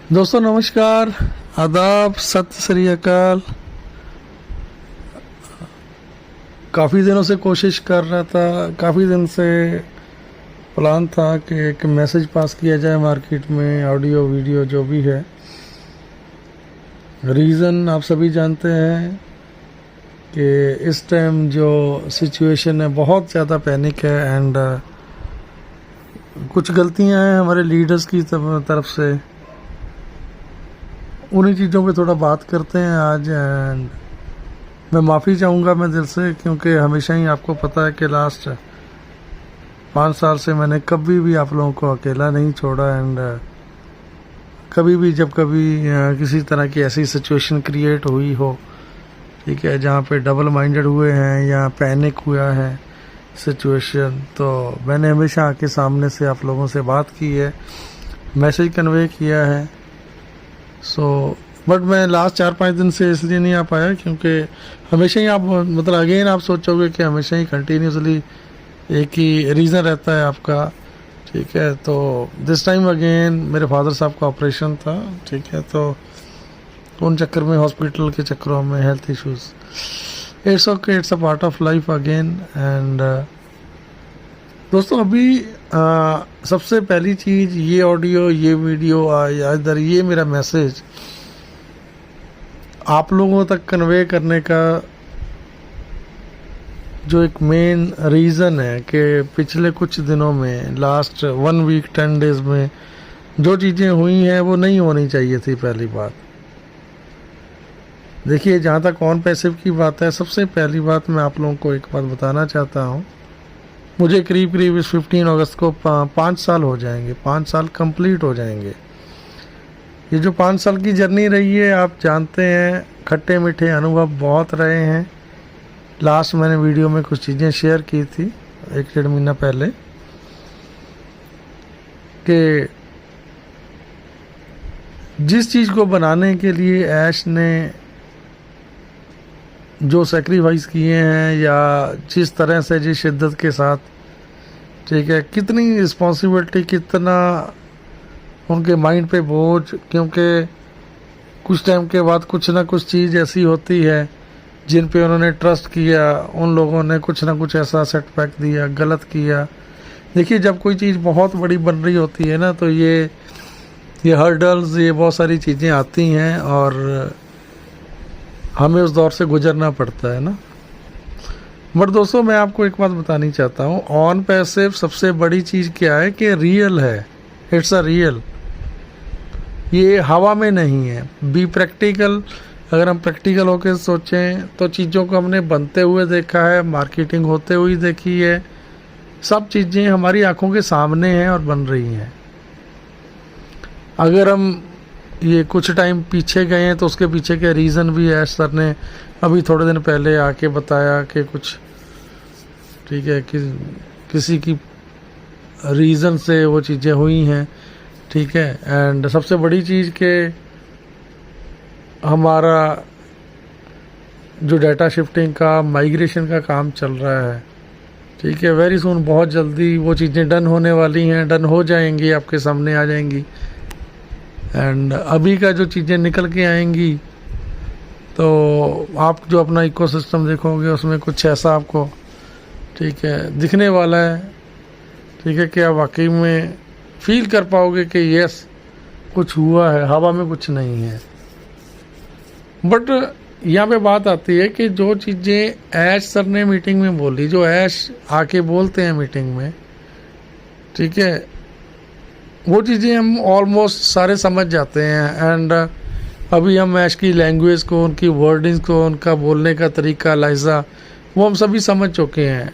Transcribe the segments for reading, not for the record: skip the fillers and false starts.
दोस्तों नमस्कार, आदाब, सत श्री अकाल। काफ़ी दिनों से कोशिश कर रहा था, काफ़ी दिन से प्लान था कि एक मैसेज पास किया जाए मार्केट में, ऑडियो वीडियो जो भी है। रीज़न आप सभी जानते हैं कि इस टाइम जो सिचुएशन है बहुत ज़्यादा पैनिक है एंड कुछ गलतियां हैं हमारे लीडर्स की तरफ से। उन्हीं चीज़ों पे थोड़ा बात करते हैं आज। एंड मैं माफ़ी चाहूँगा मैं दिल से, क्योंकि हमेशा ही आपको पता है कि लास्ट 5 साल से मैंने कभी भी आप लोगों को अकेला नहीं छोड़ा। एंड कभी भी जब कभी किसी तरह की ऐसी सिचुएशन क्रिएट हुई हो, ठीक है, जहाँ पे डबल माइंडेड हुए हैं या पैनिक हुआ है सिचुएशन, तो मैंने हमेशा आके सामने से आप लोगों से बात की है, मैसेज कन्वे किया है। बट मैं लास्ट 4-5 दिन से इसलिए नहीं आ पाया क्योंकि हमेशा ही आप मतलब अगेन आप सोचोगे कि हमेशा ही कंटिन्यूसली एक ही रीज़न रहता है आपका, ठीक है। तो दिस टाइम अगेन मेरे फादर साहब का ऑपरेशन था, ठीक है, तो उन चक्कर में, हॉस्पिटल के चक्करों में, health issues, it's okay, it's a part of life again. And दोस्तों अभी सबसे पहली चीज़, ये ऑडियो, ये वीडियो या इधर ये मेरा मैसेज आप लोगों तक कन्वे करने का जो एक मेन रीज़न है कि पिछले कुछ दिनों में, लास्ट 1 वीक 10 डेज में जो चीज़ें हुई हैं वो नहीं होनी चाहिए थी। पहली बात देखिए, जहाँ तक ऑन पैसिव की बात है, सबसे पहली बात मैं आप लोगों को एक बात बताना चाहता हूँ। मुझे करीब करीब इस 15 अगस्त को 5 साल हो जाएंगे, 5 साल कंप्लीट हो जाएंगे। ये जो 5 साल की जर्नी रही है, आप जानते हैं, खट्टे मीठे अनुभव बहुत रहे हैं। लास्ट मैंने वीडियो में कुछ चीज़ें शेयर की थी 1-1.5 महीना पहले कि जिस चीज़ को बनाने के लिए ऐश ने जो सेक्रीफाइस किए हैं या जिस तरह से, जिस शिद्दत के साथ, ठीक है, कितनी रिस्पॉन्सिबिलिटी, कितना उनके माइंड पे बोझ, क्योंकि कुछ टाइम के बाद कुछ ना कुछ चीज़ ऐसी होती है जिन पे उन्होंने ट्रस्ट किया, उन लोगों ने कुछ ना कुछ ऐसा सेटबैक दिया, गलत किया। देखिए, जब कोई चीज़ बहुत बड़ी बन रही होती है ना, तो ये हर्डल्स, ये बहुत सारी चीज़ें आती हैं और हमें उस दौर से गुजरना पड़ता है ना। बट दोस्तों मैं आपको एक बात बतानी चाहता हूँ, ऑन पैसिव सबसे बड़ी चीज़ क्या है कि रियल है, इट्स अ रियल, ये हवा में नहीं है। Be practical. अगर हम प्रैक्टिकल होकर सोचें तो चीज़ों को हमने बनते हुए देखा है, मार्केटिंग होते हुए देखी है, सब चीज़ें हमारी आंखों के सामने हैं और बन रही हैं। अगर हम ये कुछ टाइम पीछे गए हैं तो उसके पीछे के रीज़न भी है, सर ने अभी थोड़े दिन पहले आके बताया कि कुछ, ठीक है, कि किसी की रीज़न से वो चीज़ें हुई हैं, ठीक है। एंड सबसे बड़ी चीज़ के हमारा जो डाटा शिफ्टिंग का, माइग्रेशन का काम चल रहा है, ठीक है, वेरी सून, बहुत जल्दी वो चीज़ें डन होने वाली हैं, डन हो जाएंगी, आपके सामने आ जाएंगी। एंड अभी का जो चीज़ें निकल के आएंगी, तो आप जो अपना इकोसिस्टम देखोगे उसमें कुछ ऐसा आपको, ठीक है, दिखने वाला है, ठीक है, कि आप वाकई में फील कर पाओगे कि यस कुछ हुआ है, हवा में कुछ नहीं है। बट यहाँ पे बात आती है कि जो चीज़ें ऐश सर ने मीटिंग में बोली, जो ऐश आके बोलते हैं मीटिंग में, ठीक है, वो चीज़ें हम ऑलमोस्ट सारे समझ जाते हैं। एंड अभी हम ऐश की लैंग्वेज को, उनकी वर्डिंग्स को, उनका बोलने का तरीका, लहजा, वो हम सभी समझ चुके हैं।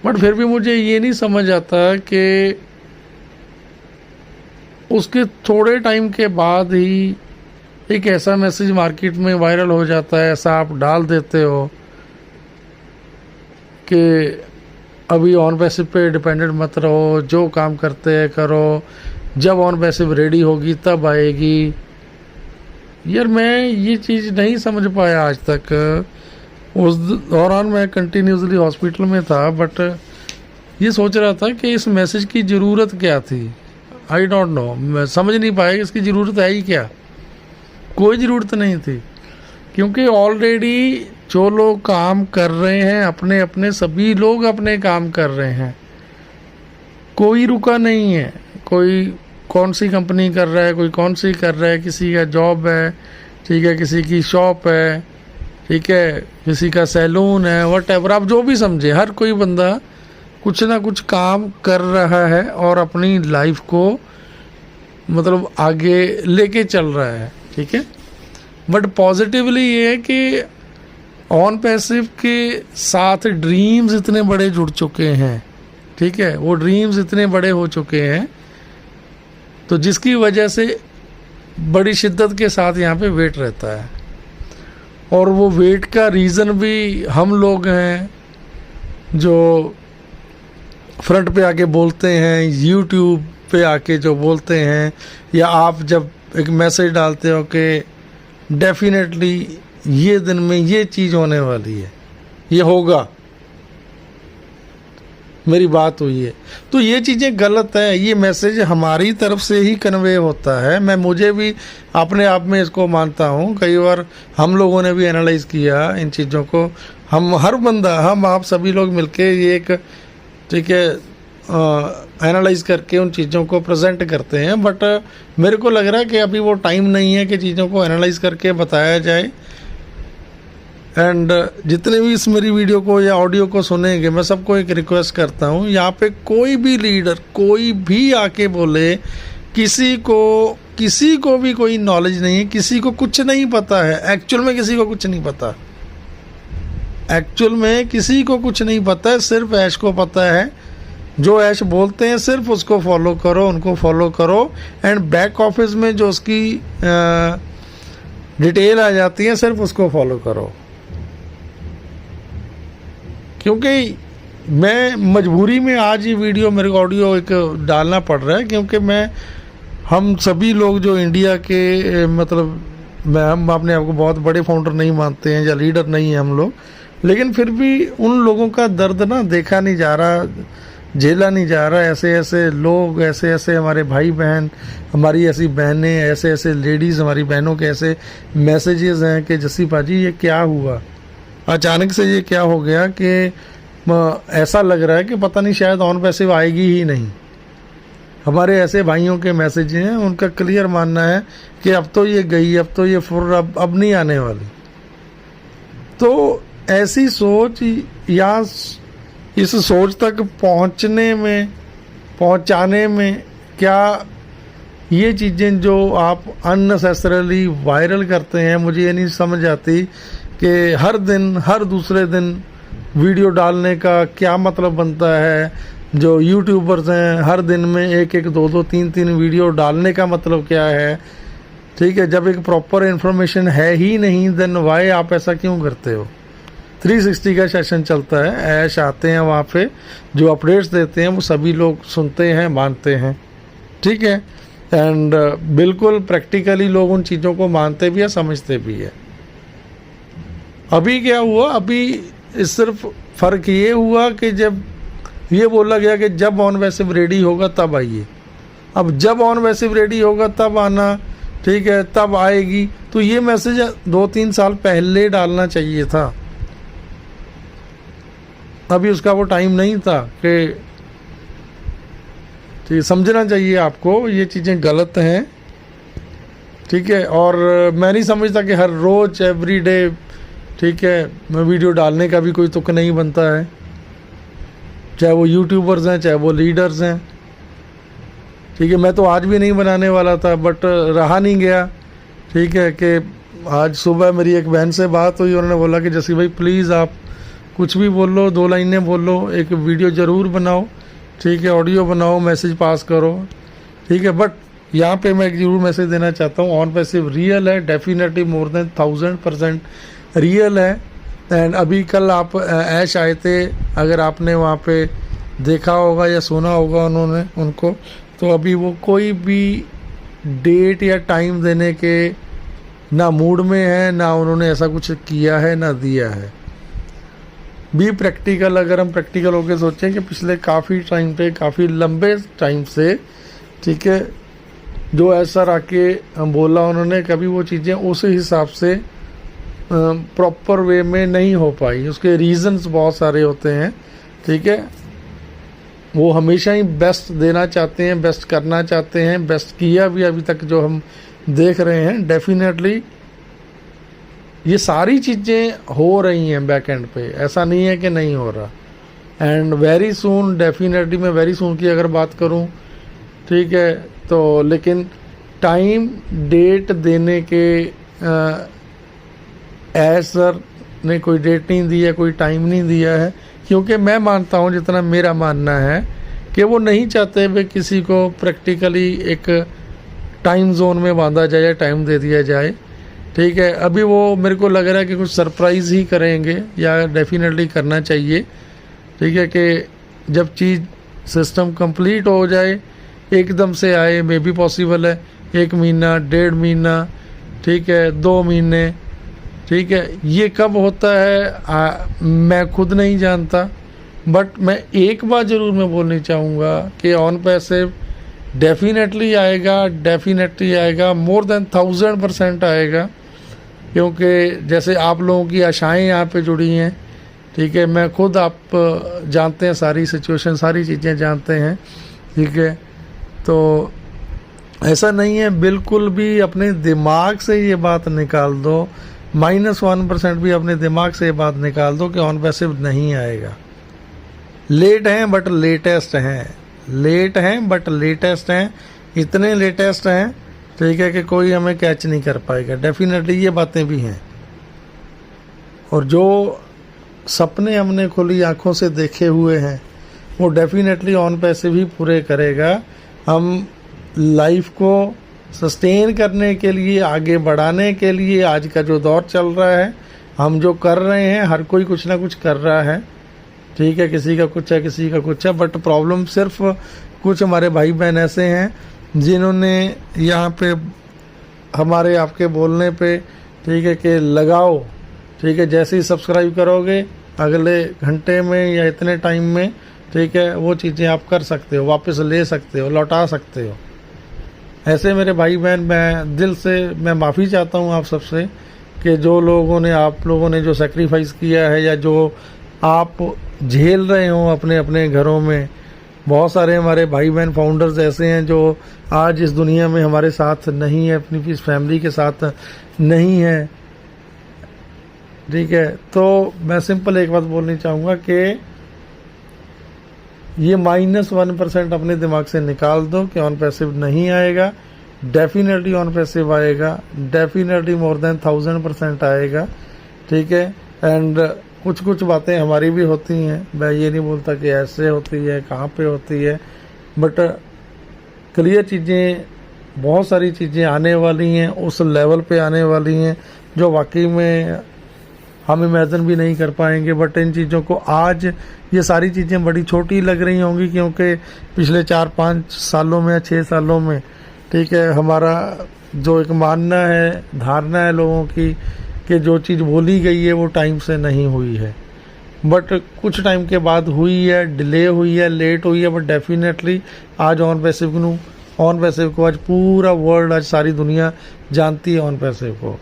बट फिर भी मुझे ये नहीं समझ आता कि उसके थोड़े टाइम के बाद ही एक ऐसा मैसेज मार्केट में वायरल हो जाता है, ऐसा आप डाल देते हो कि अभी ऑन पैसिव पे डिपेंडेंट मत रहो, जो काम करते हैं करो, जब ऑन पैसिव रेडी होगी तब आएगी। यार मैं ये चीज़ नहीं समझ पाया आज तक। उस दौरान मैं कंटिन्यूसली हॉस्पिटल में था, बट ये सोच रहा था कि इस मैसेज की ज़रूरत क्या थी। आई डोंट नो, मैं समझ नहीं पाया इसकी ज़रूरत है ही क्या। कोई ज़रूरत नहीं थी, क्योंकि ऑलरेडी जो लोग काम कर रहे हैं अपने अपने, सभी लोग अपने काम कर रहे हैं, कोई रुका नहीं है। कोई कौन सी कंपनी कर रहा है, कोई कौन सी कर रहा है, किसी का जॉब है, ठीक है, किसी की शॉप है, ठीक है, किसी का सैलून है, व्हाटएवर आप जो भी समझे, हर कोई बंदा कुछ ना कुछ काम कर रहा है और अपनी लाइफ को मतलब आगे लेके चल रहा है, ठीक है। बट पॉजिटिवली ये है कि ऑन पैसिव के साथ ड्रीम्स इतने बड़े जुड़ चुके हैं, ठीक है, वो ड्रीम्स इतने बड़े हो चुके हैं, तो जिसकी वजह से बड़ी शिद्दत के साथ यहाँ पे वेट रहता है। और वो वेट का रीज़न भी हम लोग हैं जो फ्रंट पे आके बोलते हैं, यूट्यूब पे आके जो बोलते हैं, या आप जब एक मैसेज डालते हो कि डेफिनेटली ये दिन में ये चीज़ होने वाली है, ये होगा, मेरी बात हुई है, तो ये चीज़ें गलत है। ये मैसेज हमारी तरफ से ही कन्वे होता है। मैं मुझे भी अपने आप में इसको मानता हूँ। कई बार हम लोगों ने भी एनालाइज किया इन चीज़ों को, हम हर बंदा, हम आप सभी लोग मिलके ये एक, ठीक है, एनालाइज करके उन चीज़ों को प्रेजेंट करते हैं। बट मेरे को लग रहा है कि अभी वो टाइम नहीं है कि चीज़ों को एनालाइज करके बताया जाए। एंड जितने भी इस मेरी वीडियो को या ऑडियो को सुनेंगे, मैं सबको एक रिक्वेस्ट करता हूँ, यहाँ पे कोई भी लीडर कोई भी आके बोले किसी को भी कोई नॉलेज नहीं है, किसी को कुछ नहीं पता है। एक्चुअल में किसी को कुछ नहीं पता, एक्चुअल में किसी को कुछ नहीं पता है, सिर्फ ऐश को पता है। जो ऐश बोलते हैं सिर्फ उसको फॉलो करो, उनको फॉलो करो। एंड बैक ऑफिस में जो उसकी डिटेल आ जाती है सिर्फ उसको फॉलो करो। क्योंकि मैं मजबूरी में आज ये वीडियो, मेरे को ऑडियो एक डालना पड़ रहा है, क्योंकि हम सभी लोग जो इंडिया के मतलब हम अपने आप को बहुत बड़े फाउंडर नहीं मानते हैं या लीडर नहीं हैं हम लोग, लेकिन फिर भी उन लोगों का दर्द ना देखा नहीं जा रहा, झेला नहीं जा रहा। ऐसे ऐसे लोग, ऐसे ऐसे हमारे भाई बहन, हमारी ऐसी बहनें, ऐसे ऐसे लेडीज़, हमारी बहनों के ऐसे मैसेजेस हैं कि जस्सी पाजी ये क्या हुआ, अचानक से ये क्या हो गया कि ऐसा लग रहा है कि पता नहीं शायद ऑन पैसिव आएगी ही नहीं। हमारे ऐसे भाइयों के मैसेज हैं, उनका क्लियर मानना है कि अब तो ये गई, अब तो ये फुर अब नहीं आने वाली। तो ऐसी सोच या इस सोच तक पहुंचाने में क्या ये चीज़ें जो आप अननेसेसरली वायरल करते हैं, मुझे ये नहीं समझ आती कि हर दिन, हर दूसरे दिन वीडियो डालने का क्या मतलब बनता है। जो यूट्यूबर्स हैं हर दिन में एक एक, दो दो, तीन तीन वीडियो डालने का मतलब क्या है, ठीक है। जब एक प्रॉपर इन्फॉर्मेशन है ही नहीं, देन वाई आप ऐसा क्यों करते हो। 360 का सेशन चलता है, ऐश आते हैं वहाँ पे, जो अपडेट्स देते हैं वो सभी लोग सुनते हैं, मानते हैं, ठीक है। एंड बिल्कुल प्रैक्टिकली लोग उन चीज़ों को मानते भी है, समझते भी है। अभी क्या हुआ, अभी सिर्फ फ़र्क ये हुआ कि जब ये बोला गया कि जब ऑन पैसिव रेडी होगा तब आइए। अब जब ऑन पैसिव रेडी होगा तब आना, ठीक है, तब आएगी। तो ये मैसेज 2-3 साल पहले डालना चाहिए था, अभी उसका वो टाइम नहीं था कि, ठीक, समझना चाहिए आपको ये चीज़ें गलत हैं, ठीक है। और मैं नहीं समझता कि हर रोज़ एवरीडे, ठीक है, मैं वीडियो डालने का भी कोई तुक नहीं बनता है, चाहे वो यूट्यूबर्स हैं चाहे वो लीडर्स हैं, ठीक है। मैं तो आज भी नहीं बनाने वाला था, बट रहा नहीं गया, ठीक है। कि आज सुबह मेरी एक बहन से बात हुई, उन्होंने बोला कि जस्सी भाई प्लीज़ आप कुछ भी बोल लो, 2 लाइनें बोल लो, एक वीडियो ज़रूर बनाओ, ठीक है, ऑडियो बनाओ, मैसेज पास करो, ठीक है। बट यहाँ पे मैं एक ज़रूर मैसेज देना चाहता हूँ, ऑन पैसिव रियल है, डेफिनेटली मोर देन 1000% रियल है। एंड अभी कल आप ऐश आए थे, अगर आपने वहाँ पे देखा होगा या सुना होगा उनको, तो अभी वो कोई भी डेट या टाइम देने के ना मूड में है, ना उन्होंने ऐसा कुछ किया है, ना दिया है। बी प्रैक्टिकल, अगर हम प्रैक्टिकल होकर सोचें कि पिछले काफ़ी टाइम पे, काफ़ी लंबे टाइम से ठीक है, जो ऐसा आके बोला उन्होंने, कभी वो चीज़ें उस हिसाब से प्रॉपर वे में नहीं हो पाई। उसके रीजंस बहुत सारे होते हैं, ठीक है। वो हमेशा ही बेस्ट देना चाहते हैं, बेस्ट करना चाहते हैं, बेस्ट किया भी अभी तक जो हम देख रहे हैं। डेफिनेटली ये सारी चीज़ें हो रही हैं बैक एंड पे, ऐसा नहीं है कि नहीं हो रहा। एंड वेरी सून, डेफिनेटली मैं वेरी सून की अगर बात करूं, ठीक है, तो लेकिन टाइम डेट देने के सर ने कोई डेट नहीं दी है, कोई टाइम नहीं दिया है, क्योंकि मैं मानता हूं, जितना मेरा मानना है कि वो नहीं चाहते वे किसी को प्रैक्टिकली एक टाइम जोन में बांधा जाए, टाइम दे दिया जाए, ठीक है। अभी वो मेरे को लग रहा है कि कुछ सरप्राइज़ ही करेंगे, या डेफिनेटली करना चाहिए, ठीक है, कि जब चीज़ सिस्टम कंप्लीट हो जाए एकदम से आए, मे भी पॉसिबल है 1 महीना, 1.5 महीना, ठीक है, 2 महीने, ठीक है। ये कब होता है मैं खुद नहीं जानता, बट मैं एक बात ज़रूर मैं बोलनी चाहूँगा कि ऑन पैसिव डेफिनेटली आएगा, डेफिनेटली आएगा, मोर देन 1000% आएगा, क्योंकि जैसे आप लोगों की आशाएं यहाँ पे जुड़ी हैं, ठीक है। मैं खुद, आप जानते हैं सारी सिचुएशन, सारी चीज़ें जानते हैं, ठीक है। तो ऐसा नहीं है, बिल्कुल भी अपने दिमाग से ये बात निकाल दो, -1% भी अपने दिमाग से ये बात निकाल दो कि ऑन पैसिव नहीं आएगा। लेट हैं बट लेटेस्ट हैं, लेट हैं बट लेटेस्ट हैं, इतने लेटेस्ट हैं, ठीक है, कि कोई हमें कैच नहीं कर पाएगा। डेफिनेटली ये बातें भी हैं। और जो सपने हमने खुली आंखों से देखे हुए हैं वो डेफिनेटली ऑन पैसिव ही पूरे करेगा। हम लाइफ को सस्टेन करने के लिए, आगे बढ़ाने के लिए, आज का जो दौर चल रहा है, हम जो कर रहे हैं, हर कोई कुछ ना कुछ कर रहा है, ठीक है। किसी का कुछ है, किसी का कुछ है, बट प्रॉब्लम सिर्फ कुछ हमारे भाई बहन ऐसे हैं जिन्होंने यहाँ पे हमारे आपके बोलने पे, ठीक है, कि लगाओ, ठीक है, जैसे ही सब्सक्राइब करोगे अगले घंटे में या इतने टाइम में, ठीक है, वो चीज़ें आप कर सकते हो, वापस ले सकते हो, लौटा सकते हो। ऐसे मेरे भाई बहन, मैं दिल से मैं माफ़ी चाहता हूँ आप सबसे कि जो लोगों ने, आप लोगों ने जो सेक्रीफाइस किया है या जो आप झेल रहे हो अपने अपने घरों में। बहुत सारे हमारे भाई बहन फाउंडर्स ऐसे हैं जो आज इस दुनिया में हमारे साथ नहीं है, अपनी इस फैमिली के साथ नहीं है, ठीक है। तो मैं सिंपल एक बात बोलनी चाहूँगा कि ये -1% अपने दिमाग से निकाल दो कि ऑन पैसिव नहीं आएगा। डेफिनेटली ऑन पैसिव आएगा, डेफिनेटली मोर देन 1000% आएगा, ठीक है। एंड कुछ कुछ बातें हमारी भी होती हैं, मैं ये नहीं बोलता कि ऐसे होती है, कहाँ पे होती है, बट क्लियर चीज़ें, बहुत सारी चीज़ें आने वाली हैं, उस लेवल पे आने वाली हैं जो वाकई में हम इमेजिन भी नहीं कर पाएंगे। बट इन चीज़ों को आज ये सारी चीज़ें बड़ी छोटी लग रही होंगी, क्योंकि पिछले 4-5 सालों में या 6 सालों में, ठीक है, हमारा जो एक मानना है, धारणा है लोगों की कि जो चीज़ बोली गई है वो टाइम से नहीं हुई है, बट कुछ टाइम के बाद हुई है, डिले हुई है, लेट हुई है, बट डेफिनेटली आज ऑन पैसिव को आज पूरा वर्ल्ड, आज सारी दुनिया जानती है ऑन पैसिव को।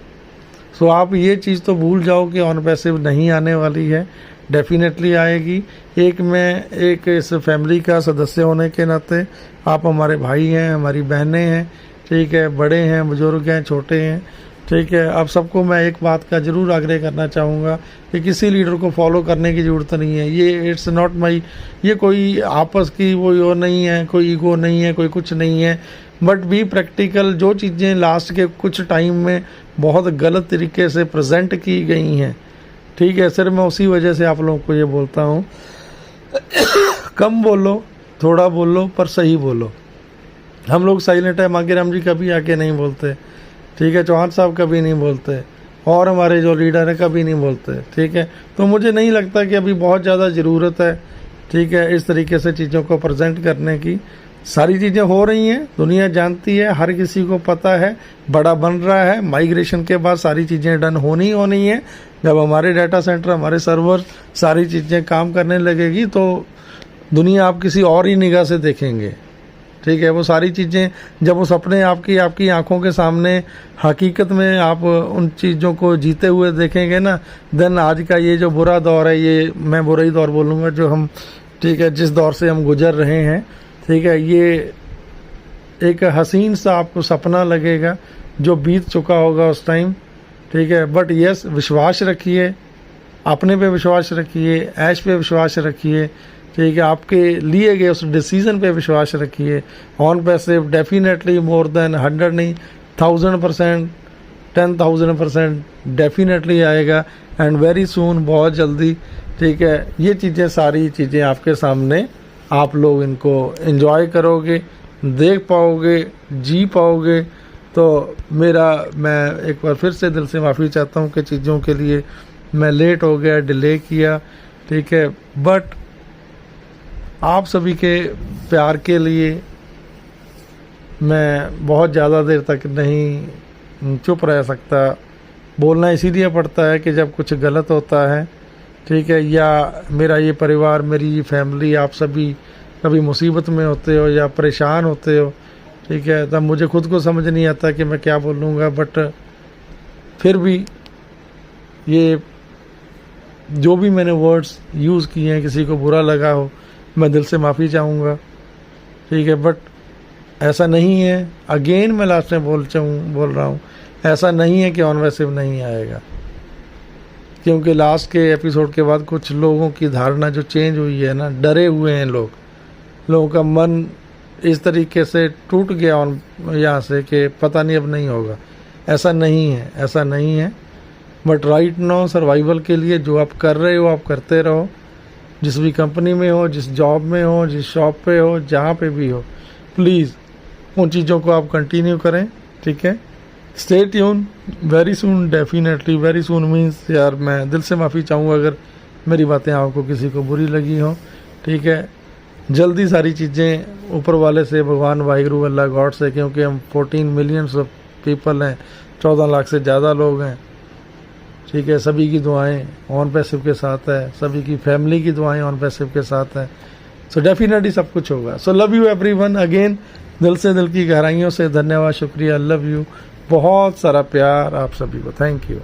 सो आप ये चीज़ तो भूल जाओ कि ऑन पैसिव नहीं आने वाली है, डेफिनेटली आएगी। एक इस फैमिली का सदस्य होने के नाते आप हमारे भाई हैं, हमारी बहनें हैं, ठीक है, बड़े हैं, बुजुर्ग हैं, छोटे हैं, ठीक है। आप सबको मैं एक बात का ज़रूर आग्रह करना चाहूँगा कि किसी लीडर को फॉलो करने की ज़रूरत नहीं है। ये इट्स नॉट माई, ये कोई आपस की वो नहीं है, कोई ईगो नहीं है, कोई कुछ नहीं है, बट बी प्रैक्टिकल। जो चीज़ें लास्ट के कुछ टाइम में बहुत गलत तरीके से प्रेजेंट की गई हैं, ठीक है, सिर्फ मैं उसी वजह से आप लोगों को ये बोलता हूँ कम बोलो, थोड़ा बोलो, पर सही बोलो। हम लोग साइलेंट है, मांगेराम जी कभी आके नहीं बोलते, ठीक है, चौहान साहब कभी नहीं बोलते, और हमारे जो लीडर हैं कभी नहीं बोलते, ठीक है। तो मुझे नहीं लगता कि अभी बहुत ज़्यादा ज़रूरत है, ठीक है, इस तरीके से चीज़ों को प्रेजेंट करने की। सारी चीज़ें हो रही हैं, दुनिया जानती है, हर किसी को पता है, बड़ा बन रहा है। माइग्रेशन के बाद सारी चीज़ें डन होनी है। जब हमारे डाटा सेंटर, हमारे सर्वर, सारी चीज़ें काम करने लगेगी तो दुनिया आप किसी और ही निगाह से देखेंगे, ठीक है। वो सारी चीज़ें जब वो सपने आपकी आंखों के सामने हकीकत में आप उन चीज़ों को जीते हुए देखेंगे ना, देन आज का ये जो बुरा दौर है, ये मैं बुरा ही दौर बोलूँगा जो हम, ठीक है, जिस दौर से हम गुजर रहे हैं, ठीक है, ये एक हसीन सा आपको सपना लगेगा जो बीत चुका होगा उस टाइम, ठीक है। बट यस, विश्वास रखिए, अपने पे विश्वास रखिए, ऐश पे विश्वास रखिए, ठीक है, आपके लिए गए उस डिसीज़न पे विश्वास रखिए। On passive definitely more than 100 नहीं 1000%, 10,000% डेफिनेटली आएगा एंड वेरी सून, बहुत जल्दी, ठीक है। ये चीज़ें, सारी चीज़ें आपके सामने, आप लोग इनको एंजॉय करोगे, देख पाओगे, जी पाओगे। तो मैं एक बार फिर से दिल से माफ़ी चाहता हूँ कि चीज़ों के लिए मैं लेट हो गया, डिले किया, ठीक है। बट आप सभी के प्यार के लिए मैं बहुत ज़्यादा देर तक नहीं चुप रह सकता। बोलना इसीलिए पड़ता है कि जब कुछ गलत होता है, ठीक है, या मेरा ये परिवार, मेरी ये फैमिली, आप सभी कभी मुसीबत में होते हो या परेशान होते हो, ठीक है, तब मुझे खुद को समझ नहीं आता कि मैं क्या बोलूँगा। बट फिर भी ये जो भी मैंने वर्ड्स यूज़ किए हैं, किसी को बुरा लगा हो, मैं दिल से माफ़ी चाहूँगा, ठीक है। बट ऐसा नहीं है, अगेन मैं लास्ट में बोल रहा हूँ, ऐसा नहीं है कि ऑन पैसिव नहीं आएगा, क्योंकि लास्ट के एपिसोड के बाद कुछ लोगों की धारणा जो चेंज हुई है ना, डरे हुए हैं लोगों का मन इस तरीके से टूट गया यहाँ से कि पता नहीं अब नहीं होगा। ऐसा नहीं है। बट राइट नाउ सर्वाइवल के लिए जो आप कर रहे हो, आप करते रहो। जिस भी कंपनी में हो, जिस जॉब में हो, जिस शॉप पे हो, जहाँ पे भी हो, प्लीज़ उन चीज़ों को आप कंटिन्यू करें, ठीक है। Stay tune, very soon, definitely very soon means, यार मैं दिल से माफ़ी चाहूँगा अगर मेरी बातें आपको किसी को बुरी लगी हो, ठीक है। जल्दी सारी चीज़ें ऊपर वाले से, भगवान वाहिगुरु अल्लाह गॉड से, क्योंकि हम 14 मिलियंस ऑफ पीपल हैं, 14 लाख से ज़्यादा लोग हैं, ठीक है। सभी की दुआएं ऑन पैसिव के साथ है, सभी की फैमिली की दुआएं ऑन पैसिव के साथ है। सो डेफिनेटली सब कुछ होगा। So love you everyone, again दिल से, दिल की गहराइयों से धन्यवाद, शुक्रिया, लव यू, बहुत सारा प्यार आप सभी को, थैंक यू।